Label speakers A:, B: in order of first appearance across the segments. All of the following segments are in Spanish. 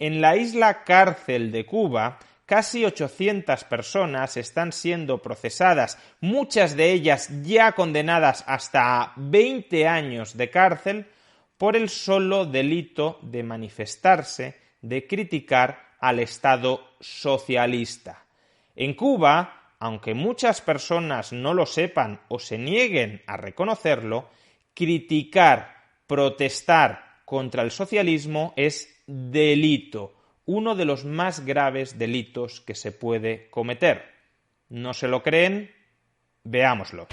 A: En la isla cárcel de Cuba, casi 800 personas están siendo procesadas, muchas de ellas ya condenadas hasta 20 años de cárcel, por el solo delito de manifestarse, de criticar al Estado socialista. En Cuba, aunque muchas personas no lo sepan o se nieguen a reconocerlo, criticar, protestar contra el socialismo es delito, uno de los más graves delitos que se puede cometer. ¿No se lo creen? Veámoslo.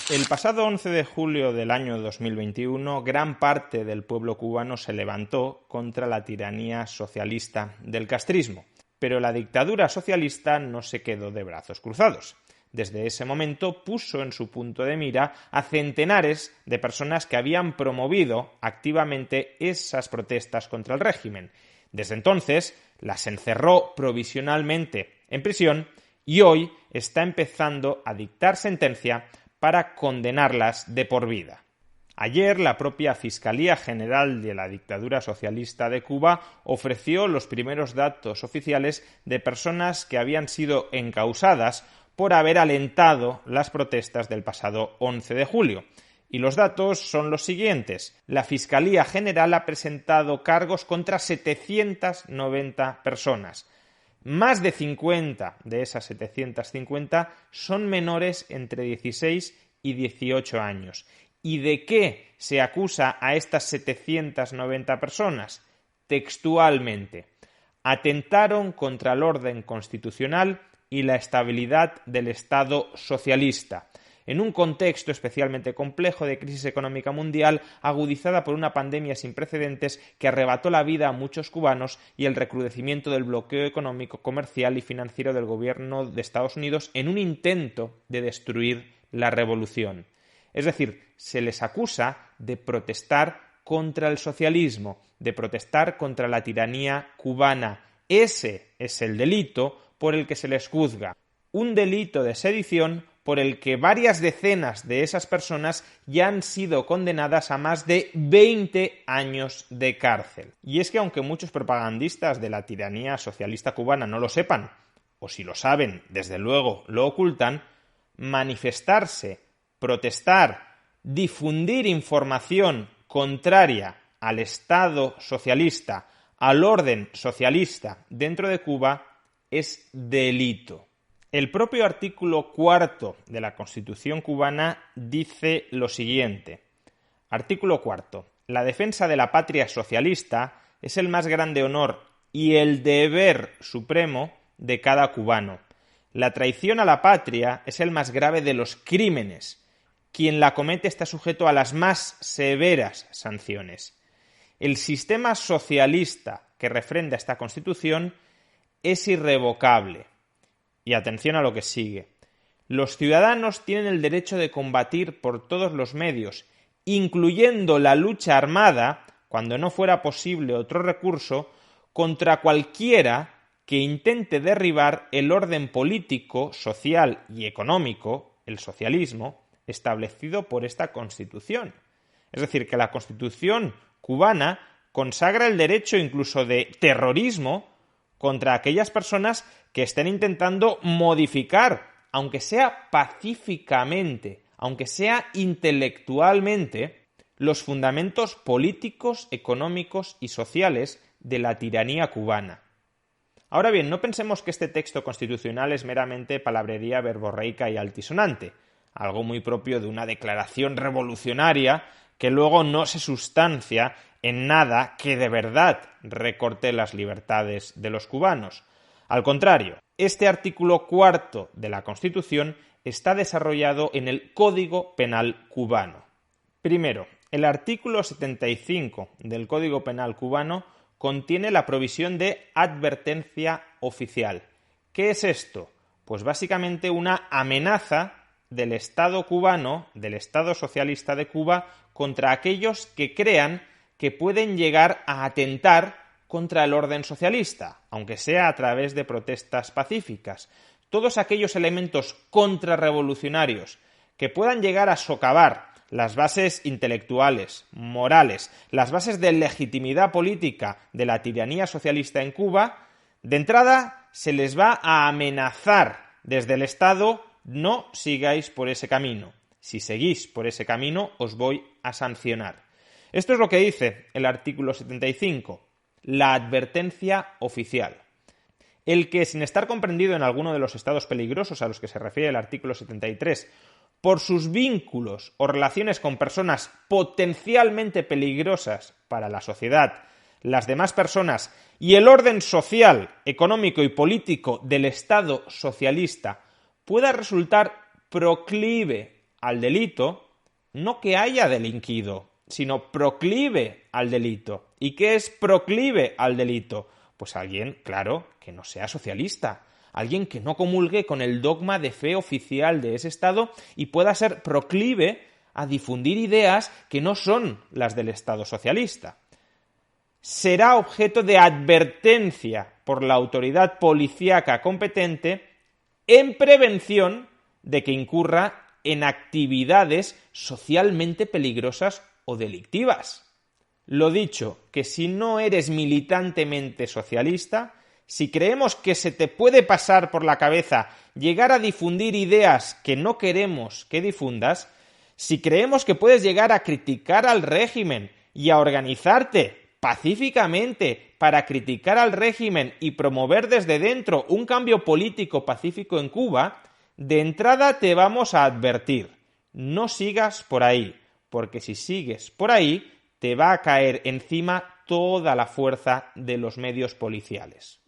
A: El pasado 11 de julio del año 2021, gran parte del pueblo cubano se levantó contra la tiranía socialista del castrismo. Pero la dictadura socialista no se quedó de brazos cruzados. Desde ese momento puso en su punto de mira a centenares de personas que habían promovido activamente esas protestas contra el régimen. Desde entonces las encerró provisionalmente en prisión y hoy está empezando a dictar sentencia para condenarlas de por vida. Ayer la propia Fiscalía General de la Dictadura Socialista de Cuba ofreció los primeros datos oficiales de personas que habían sido encausadas por haber alentado las protestas del pasado 11 de julio. Y los datos son los siguientes. La Fiscalía General ha presentado cargos contra 790 personas. Más de 50 de esas 750 son menores entre 16 y 18 años. ¿Y de qué se acusa a estas 790 personas? Textualmente, atentaron contra el orden constitucional y la estabilidad del Estado socialista, en un contexto especialmente complejo de crisis económica mundial agudizada por una pandemia sin precedentes que arrebató la vida a muchos cubanos y el recrudecimiento del bloqueo económico, comercial y financiero del gobierno de Estados Unidos en un intento de destruir la revolución. Es decir, se les acusa de protestar contra el socialismo, de protestar contra la tiranía cubana. Ese es el delito por el que se les juzga. Un delito de sedición por el que varias decenas de esas personas ya han sido condenadas a más de 20 años de cárcel. Y es que aunque muchos propagandistas de la tiranía socialista cubana no lo sepan, o si lo saben, desde luego lo ocultan, manifestarse, protestar, difundir información contraria al Estado socialista, al orden socialista dentro de Cuba, es delito. El propio artículo 4 de la Constitución cubana dice lo siguiente. Artículo 4. La defensa de la patria socialista es el más grande honor y el deber supremo de cada cubano. La traición a la patria es el más grave de los crímenes. Quien la comete está sujeto a las más severas sanciones. El sistema socialista que refrenda esta Constitución es irrevocable. Y atención a lo que sigue. Los ciudadanos tienen el derecho de combatir por todos los medios, incluyendo la lucha armada, cuando no fuera posible otro recurso, contra cualquiera que intente derribar el orden político, social y económico, el socialismo, establecido por esta Constitución. Es decir, que la Constitución cubana consagra el derecho incluso de terrorismo contra aquellas personas que estén intentando modificar, aunque sea pacíficamente, aunque sea intelectualmente, los fundamentos políticos, económicos y sociales de la tiranía cubana. Ahora bien, no pensemos que este texto constitucional es meramente palabrería verborreica y altisonante, algo muy propio de una declaración revolucionaria que luego no se sustancia en nada que de verdad recorte las libertades de los cubanos. Al contrario, este artículo 4 de la Constitución está desarrollado en el Código Penal cubano. Primero, el artículo 75 del Código Penal cubano contiene la provisión de advertencia oficial. ¿Qué es esto? Pues básicamente una amenaza del Estado cubano, del Estado socialista de Cuba, contra aquellos que crean que pueden llegar a atentar contra el orden socialista, aunque sea a través de protestas pacíficas. Todos aquellos elementos contrarrevolucionarios que puedan llegar a socavar las bases intelectuales, morales, las bases de legitimidad política de la tiranía socialista en Cuba, de entrada se les va a amenazar desde el Estado: no sigáis por ese camino. Si seguís por ese camino, os voy a sancionar. Esto es lo que dice el artículo 75, la advertencia oficial. El que, sin estar comprendido en alguno de los estados peligrosos a los que se refiere el artículo 73, por sus vínculos o relaciones con personas potencialmente peligrosas para la sociedad, las demás personas y el orden social, económico y político del Estado socialista pueda resultar proclive al delito, no que haya delinquido, sino proclive al delito. ¿Y qué es proclive al delito? Pues alguien, claro, que no sea socialista, alguien que no comulgue con el dogma de fe oficial de ese Estado y pueda ser proclive a difundir ideas que no son las del Estado socialista. Será objeto de advertencia por la autoridad policíaca competente en prevención de que incurra en actividades socialmente peligrosas o delictivas. Lo dicho, que si no eres militantemente socialista, si creemos que se te puede pasar por la cabeza llegar a difundir ideas que no queremos que difundas, si creemos que puedes llegar a criticar al régimen y a organizarte pacíficamente para criticar al régimen y promover desde dentro un cambio político pacífico en Cuba, de entrada te vamos a advertir: no sigas por ahí, porque si sigues por ahí te va a caer encima toda la fuerza de los medios policiales.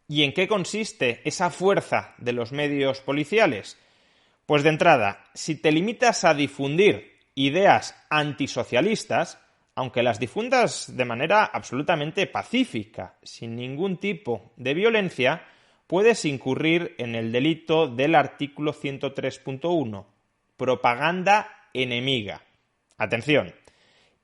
A: ¿Y en qué consiste esa fuerza de los medios policiales? Pues de entrada, si te limitas a difundir ideas antisocialistas, aunque las difundas de manera absolutamente pacífica, sin ningún tipo de violencia, puedes incurrir en el delito del artículo 103.1, propaganda enemiga. Atención,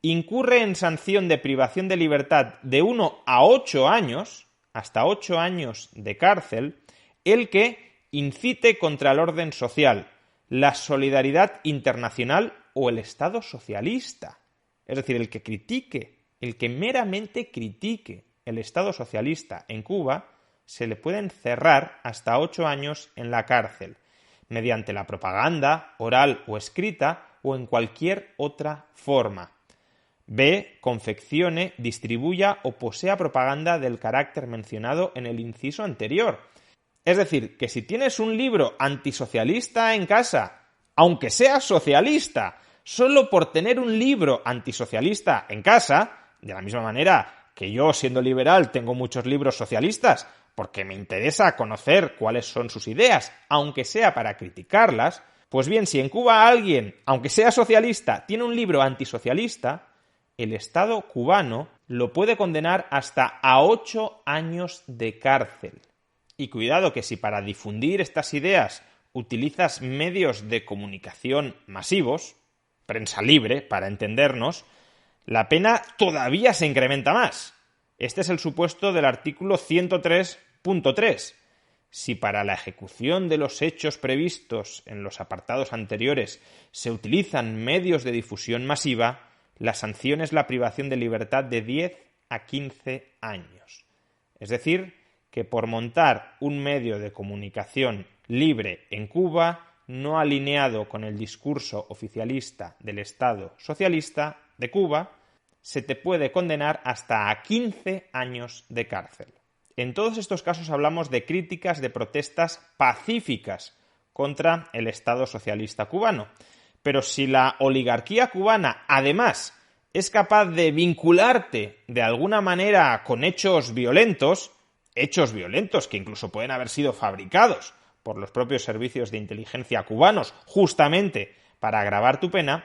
A: incurre en sanción de privación de libertad de 1 a 8 años, hasta 8 años de cárcel, el que incite contra el orden social, la solidaridad internacional o el Estado socialista. Es decir, el que critique, el que meramente critique el Estado socialista en Cuba, se le puede encerrar hasta 8 años en la cárcel, mediante la propaganda, oral o escrita, o en cualquier otra forma. B. Confeccione, distribuya o posea propaganda del carácter mencionado en el inciso anterior. Es decir, que si tienes un libro antisocialista en casa, aunque seas socialista, solo por tener un libro antisocialista en casa, de la misma manera que yo, siendo liberal, tengo muchos libros socialistas, porque me interesa conocer cuáles son sus ideas, aunque sea para criticarlas, pues bien, si en Cuba alguien, aunque sea socialista, tiene un libro antisocialista, el Estado cubano lo puede condenar hasta a 8 años de cárcel. Y cuidado que si para difundir estas ideas utilizas medios de comunicación masivos, prensa libre, para entendernos, la pena todavía se incrementa más. Este es el supuesto del artículo 103.3. Si para la ejecución de los hechos previstos en los apartados anteriores se utilizan medios de difusión masiva, la sanción es la privación de libertad de 10 a 15 años. Es decir, que por montar un medio de comunicación libre en Cuba, no alineado con el discurso oficialista del Estado socialista de Cuba, se te puede condenar hasta a 15 años de cárcel. En todos estos casos hablamos de críticas de protestas pacíficas contra el Estado socialista cubano. Pero si la oligarquía cubana, además, es capaz de vincularte de alguna manera con hechos violentos que incluso pueden haber sido fabricados por los propios servicios de inteligencia cubanos, justamente para agravar tu pena,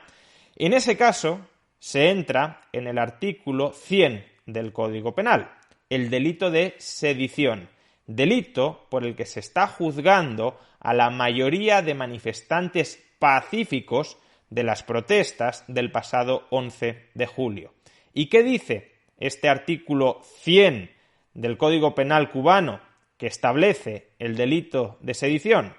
A: en ese caso se entra en el artículo 100 del Código Penal, el delito de sedición, delito por el que se está juzgando a la mayoría de manifestantes pacíficos de las protestas del pasado 11 de julio. ¿Y qué dice este artículo 100 del Código Penal cubano que establece el delito de sedición?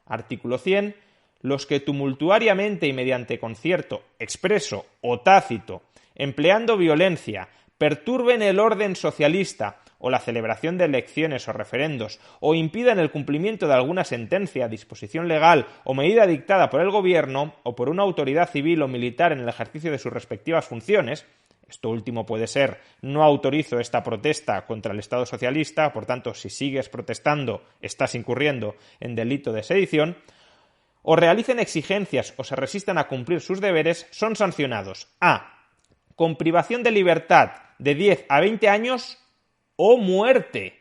A: Artículo 100. los que tumultuariamente y mediante concierto expreso o tácito, empleando violencia, perturben el orden socialista o la celebración de elecciones o referendos, o impidan el cumplimiento de alguna sentencia, disposición legal o medida dictada por el gobierno o por una autoridad civil o militar en el ejercicio de sus respectivas funciones, esto último puede ser: no autorizo esta protesta contra el Estado socialista, por tanto, si sigues protestando, estás incurriendo en delito de sedición, o realicen exigencias o se resistan a cumplir sus deberes, son sancionados a: con privación de libertad de 10 a 20 años o muerte.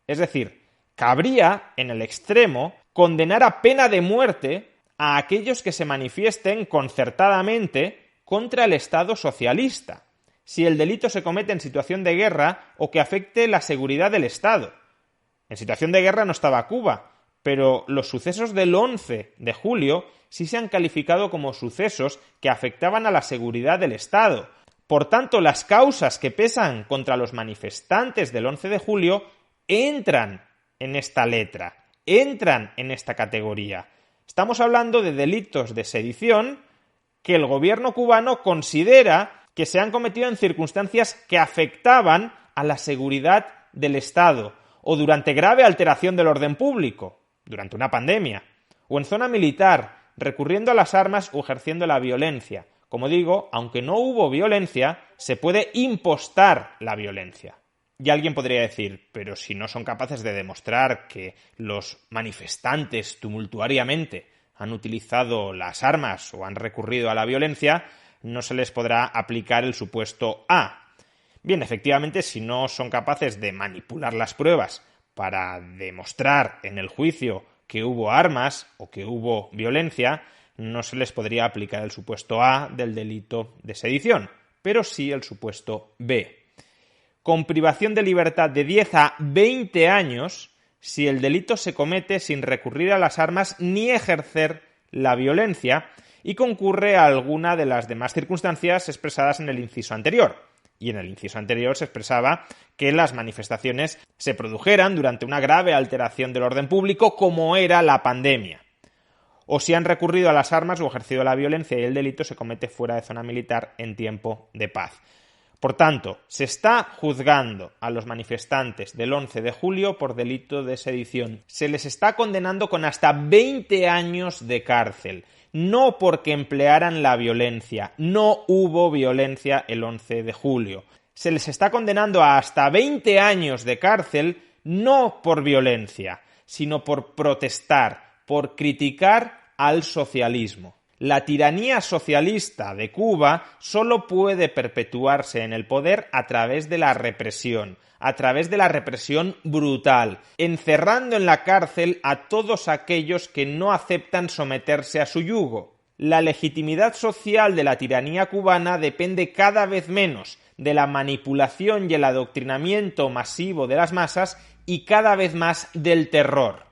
A: Es decir, cabría, en el extremo, condenar a pena de muerte a aquellos que se manifiesten concertadamente contra el Estado socialista, si el delito se comete en situación de guerra o que afecte la seguridad del Estado. En situación de guerra no estaba Cuba, pero los sucesos del 11 de julio sí se han calificado como sucesos que afectaban a la seguridad del Estado. Por tanto, las causas que pesan contra los manifestantes del 11 de julio entran en esta letra, entran en esta categoría. Estamos hablando de delitos de sedición que el gobierno cubano considera que se han cometido en circunstancias que afectaban a la seguridad del Estado, o durante grave alteración del orden público, durante una pandemia, o en zona militar, recurriendo a las armas o ejerciendo la violencia. Como digo, aunque no hubo violencia, se puede impostar la violencia. Y alguien podría decir: pero si no son capaces de demostrar que los manifestantes tumultuariamente han utilizado las armas o han recurrido a la violencia, no se les podrá aplicar el supuesto A. Bien, efectivamente, si no son capaces de manipular las pruebas para demostrar en el juicio que hubo armas o que hubo violencia, no se les podría aplicar el supuesto A del delito de sedición, pero sí el supuesto B. Con privación de libertad de 10 a 20 años si el delito se comete sin recurrir a las armas ni ejercer la violencia y concurre a alguna de las demás circunstancias expresadas en el inciso anterior. Y en el inciso anterior se expresaba que las manifestaciones se produjeran durante una grave alteración del orden público, como era la pandemia, o si han recurrido a las armas o ejercido la violencia y el delito se comete fuera de zona militar en tiempo de paz. Por tanto, se está juzgando a los manifestantes del 11 de julio por delito de sedición. Se les está condenando con hasta 20 años de cárcel. No porque emplearan la violencia. No hubo violencia el 11 de julio. Se les está condenando a hasta 20 años de cárcel no por violencia, sino por protestar, por criticar al socialismo. La tiranía socialista de Cuba solo puede perpetuarse en el poder a través de la represión brutal, encerrando en la cárcel a todos aquellos que no aceptan someterse a su yugo. La legitimidad social de la tiranía cubana depende cada vez menos de la manipulación y el adoctrinamiento masivo de las masas y cada vez más del terror.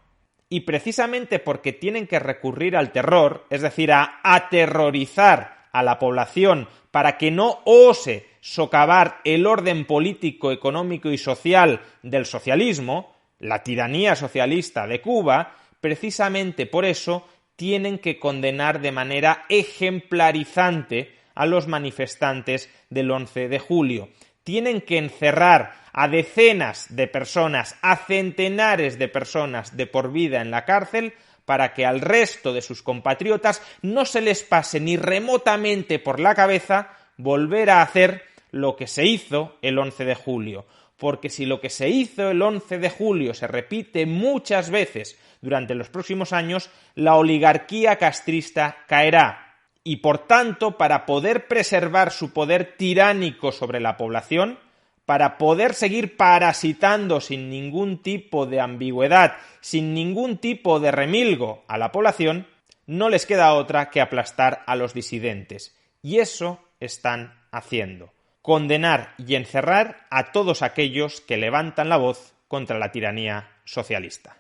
A: Y precisamente porque tienen que recurrir al terror, es decir, a aterrorizar a la población para que no ose socavar el orden político, económico y social del socialismo, la tiranía socialista de Cuba, precisamente por eso tienen que condenar de manera ejemplarizante a los manifestantes del 11 de julio. Tienen que encerrar a decenas de personas, a centenares de personas de por vida en la cárcel para que al resto de sus compatriotas no se les pase ni remotamente por la cabeza volver a hacer lo que se hizo el 11 de julio. Porque si lo que se hizo el 11 de julio se repite muchas veces durante los próximos años, la oligarquía castrista caerá. Y por tanto, para poder preservar su poder tiránico sobre la población, para poder seguir parasitando sin ningún tipo de ambigüedad, sin ningún tipo de remilgo a la población, no les queda otra que aplastar a los disidentes. Y eso están haciendo. Condenar y encerrar a todos aquellos que levantan la voz contra la tiranía socialista.